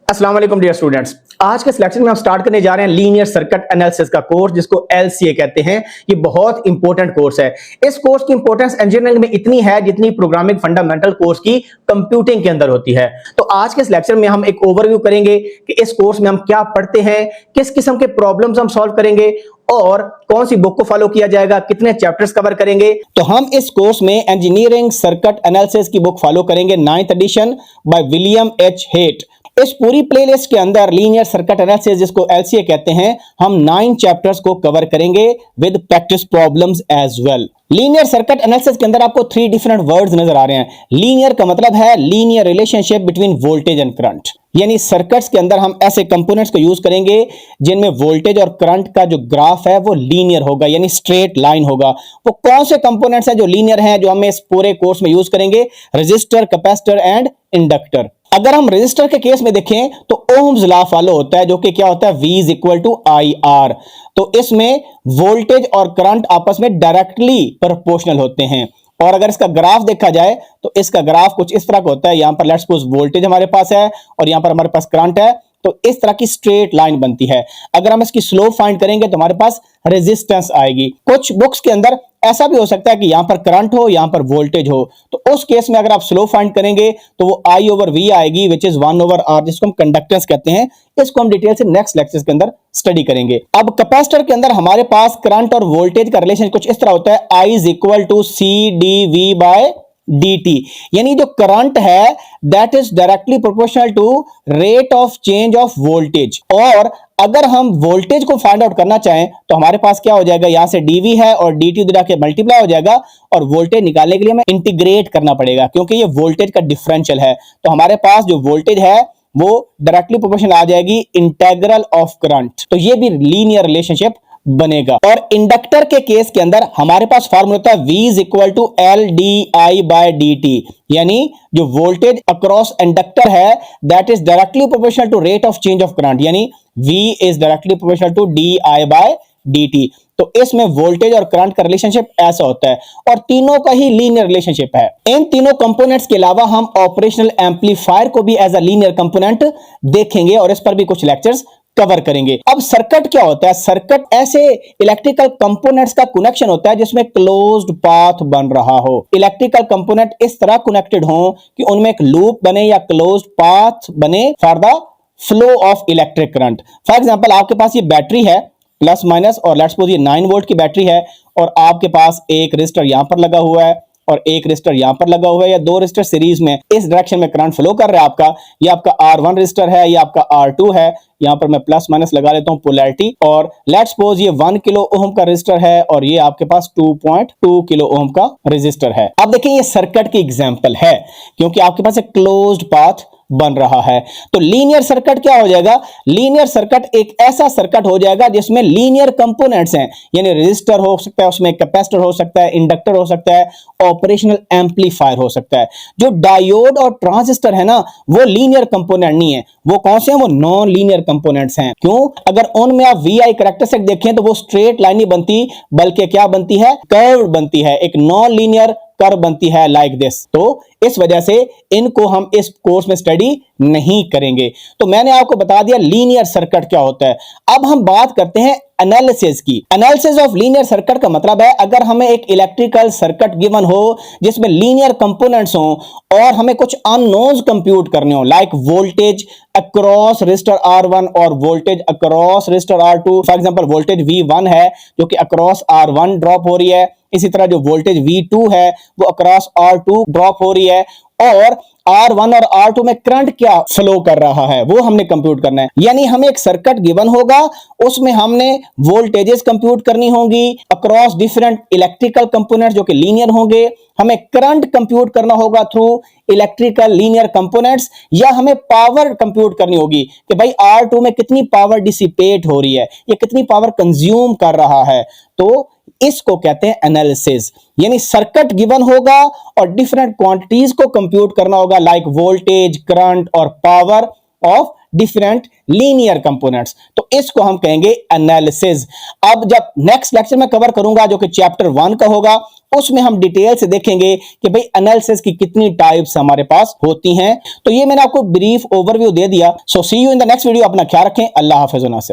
अस्सलाम वालेकुम dear students. आज के सिलेक्शन में हम स्टार्ट करने जा रहे हैं लीनियर सर्किट एनालिसिस का कोर्स, जिसको एलसीए कहते हैं। ये बहुत इंपॉर्टेंट कोर्स है। इस कोर्स की इंपॉर्टेंस इंजीनियरिंग में इतनी है जितनी प्रोग्रामिंग फंडामेंटल कोर्स की कंप्यूटिंग के अंदर होती है। तो आज के सिलेक्शन में हम एक ओवरव्यू करेंगे कि इस कोर्स में हम क्या पढ़ते हैं, किस किस्म के प्रॉब्लम्स हम सॉल्व करेंगे और कौन सी बुक को फॉलो किया जाएगा, कितने चैप्टर्स कवर करेंगे। तो हम इस कोर्स में इंजीनियरिंग सर्किट एनालिसिस की बुक फॉलो करेंगे, 9th edition by William H Hayt. इस पूरी प्लेलिस्ट के अंदर लीनियर सर्किट एनालिसिस, जिसको एलसीए कहते हैं, हम 9 चैप्टर्स को कवर करेंगे with practice problems as well. Linear circuit analysis के अंदर आपको 3 डिफरेंट वर्ड्स नजर आ रहे हैं। लीनियर का मतलब है linear relationship between voltage and current, यानी सर्किट्स के अंदर हम ऐसे कंपोनेंट्स को यूज करेंगे जिनमें वोल्टेज और करंट का जो ग्राफ है वो लीनियर होगा, यानी स्ट्रेट लाइन होगा। वो कौन से कंपोनेंट्स हैं जो लीनियर हैं, जो हम इस पूरे कोर्स में यूज करेंगे? Resistor, capacitor and inductor. अगर हम रेजिस्टर के केस में देखें तो ओम्स लॉ फॉलो होता है, जो कि क्या होता है? V is equal to I R. तो इसमें वोल्टेज और करंट आपस में डायरेक्टली प्रोपोर्शनल होते हैं। और अगर इसका ग्राफ देखा जाए तो इसका ग्राफ कुछ इस तरह का होता है। यहां पर लेट्स सपोज वोल्टेज हमारे पास है और यहां पर हमारे पास करंट है, तो इस तरह की स्ट्रेट लाइन बनती है। अगर हम इसकी स्लोप फाइंड करेंगे तो हमारे पास रेजिस्टेंस आएगी। कुछ बुक्स के अंदर ऐसा भी हो सकता है कि यहां पर करंट हो, यहां पर वोल्टेज हो, तो उस केस में अगर आप स्लोप फाइंड करेंगे तो वो I ओवर V आएगी, विच इज 1 ओवर R, जिसको हम कंडक्टेंस कहते हैं। इसको हम डिटेल से नेक्स्ट लेक्चर के अंदर स्टडी करेंगे। अब कैपेसिटर के अंदर हमारे पास करंट और वोल्टेज का रिलेशन कुछ इस तरह होता है, I is equal to CdV by dt, यानी जो करंट है that is directly proportional to rate of change of voltage. और अगर हम वोल्टेज को फाइंड आउट करना चाहें तो हमारे पास क्या हो जाएगा? यहां से dv है और dt उधर आके मल्टीप्लाई हो जाएगा, और वोल्टेज निकालने के लिए हमें इंटीग्रेट करना पड़ेगा, क्योंकि ये वोल्टेज का डिफरेंशियल है। तो हमारे पास जो वोल्टेज है वो डायरेक्टली प्रोपोर्शनल आ जाएगी इंटेग्रल ऑफ करंट। तो ये भी लीनियर रिलेशनशिप बनेगा। और इंडक्टर के केस के अंदर हमारे पास फॉर्मूला होता है V is equal to L D I by D T, यानी जो वोल्टेज अक्रॉस इंडक्टर है that is directly proportional to rate of change of current, यानी V is directly proportional to D I by D T. तो इसमें voltage और current का relationship ऐसा होता है, और तीनों का ही लीनियर रिलेशनशिप है। इन तीनों कंपोनेंट्स के अलावा हम ऑपरेशनल एम्पलीफायर को भी एज अ लीनियर कंपोनेंट देखेंगे, और इस पर भी कुछ लेक्चर्स कवर करेंगे। अब सर्किट क्या होता है? सर्किट ऐसे इलेक्ट्रिकल कंपोनेंट्स का कनेक्शन होता है जिसमें क्लोज्ड पाथ बन रहा हो। इलेक्ट्रिकल कंपोनेंट इस तरह कनेक्टेड हो कि उनमें एक लूप बने या क्लोज्ड पाथ बने for the flow of electric current. For example, आपके पास ये बैटरी है प्लस माइनस, और लेट्स सपोज ये 9 वोल्ट की बैटरी है, और आपके पास एक रेजिस्टर यहां पर लगा हुआ है और एक रेजिस्टर यहां पर लगा हुआ है, या 2 रेजिस्टर सीरीज में इस डायरेक्शन में करंट फ्लो कर रहा है आपका। ये आपका R1 रेजिस्टर है, ये आपका R2 है। यहां पर मैं प्लस माइनस लगा लेता हूं पोलैरिटी, और लेट्स सपोज ये 1 किलो ओम का रेजिस्टर है और ये आपके पास 2.2 किलो ओम का रेजिस्टर है। अब देखिए ये सर्किट की एग्जांपल है, क्योंकि आपके पास एक क्लोज्ड पाथ बन रहा है। तो लीनियर सर्किट क्या हो जाएगा? लीनियर सर्किट एक ऐसा सर्किट हो जाएगा जिसमें लीनियर कंपोनेंट्स हैं, यानी रेजिस्टर हो सकता है, उसमें कैपेसिटर हो सकता है, इंडक्टर हो सकता है, ऑपरेशनल एम्पलीफायर हो सकता है। जो डायोड और ट्रांजिस्टर है ना, वो लीनियर कंपोनेंट नहीं है। वो कौन से हैं? वो नॉन लीनियर कंपोनेंट्स हैं। क्यों? अगर उनमें आप VI कैरेक्टरिस्टिक देखें तो वो स्ट्रेट लाइन नहीं बनती, बल्कि क्या बनती है? कर्व बनती है, एक नॉन लीनियर कर्व बनती है लाइक दिस। तो इस वजह से इनको हम इस कोर्स में स्टडी नहीं करेंगे। तो मैंने आपको बता दिया लीनियर सर्किट क्या होता है। अब हम बात करते हैं एनालिसिस की। एनालिसिस ऑफ लीनियर सर्किट का मतलब है, अगर हमें एक इलेक्ट्रिकल सर्किट गिवन हो जिसमें लीनियर कंपोनेंट्स हो और हमें कुछ अननोन्स कंप्यूट करने हो, like voltage across resistor R1 और voltage across resistor R2। For example, voltage V1 है जो कि अक्रॉस R1 ड्रॉप हो रही है, इसी तरह जो वोल्टेज V2 है वो अक्रॉस R2 ड्रॉप हो रही है, और R1 और R2 में करंट क्या फ्लो कर रहा है वो हमने कंप्यूट करना है। यानी हमें एक सर्किट गिवन होगा, उसमें हमने वोल्टेजेस कंप्यूट करनी होंगी अक्रॉस डिफरेंट इलेक्ट्रिकल कंपोनेंट्स जो कि लीनियर होंगे, हमें करंट कंप्यूट करना होगा थ्रू इलेक्ट्रिकल लीनियर कंपोनेंट्स, या हमें पावर कंप्यूट करनी होगी कि भाई R2 में कितनी पावर डिसिपेट हो रही है, ये कितनी पावर कंज्यूम कर रहा है। तो इसको कहते हैं एनालिसिस। यानी सर्किट गिवन होगा और डिफरेंट क्वांटिटीज को कंप्यूट करना होगा, लाइक वोल्टेज, करंट और power, of different linear components, तो इसको हम कहेंगे एनालिसिस। अब जब नेक्स्ट लेक्चर में कवर करूंगा जो कि चैप्टर 1 का होगा, उसमें हम डिटेल से देखेंगे कि भाई एनालिसिस की कितनी टाइप्स हमारे पास होती हैं। तो ये मैंने आपको ब्रीफ ओवरव्यू दे दिया। So see you in the next video. अपना ख्याल रखें। अल्लाह हाफिज़।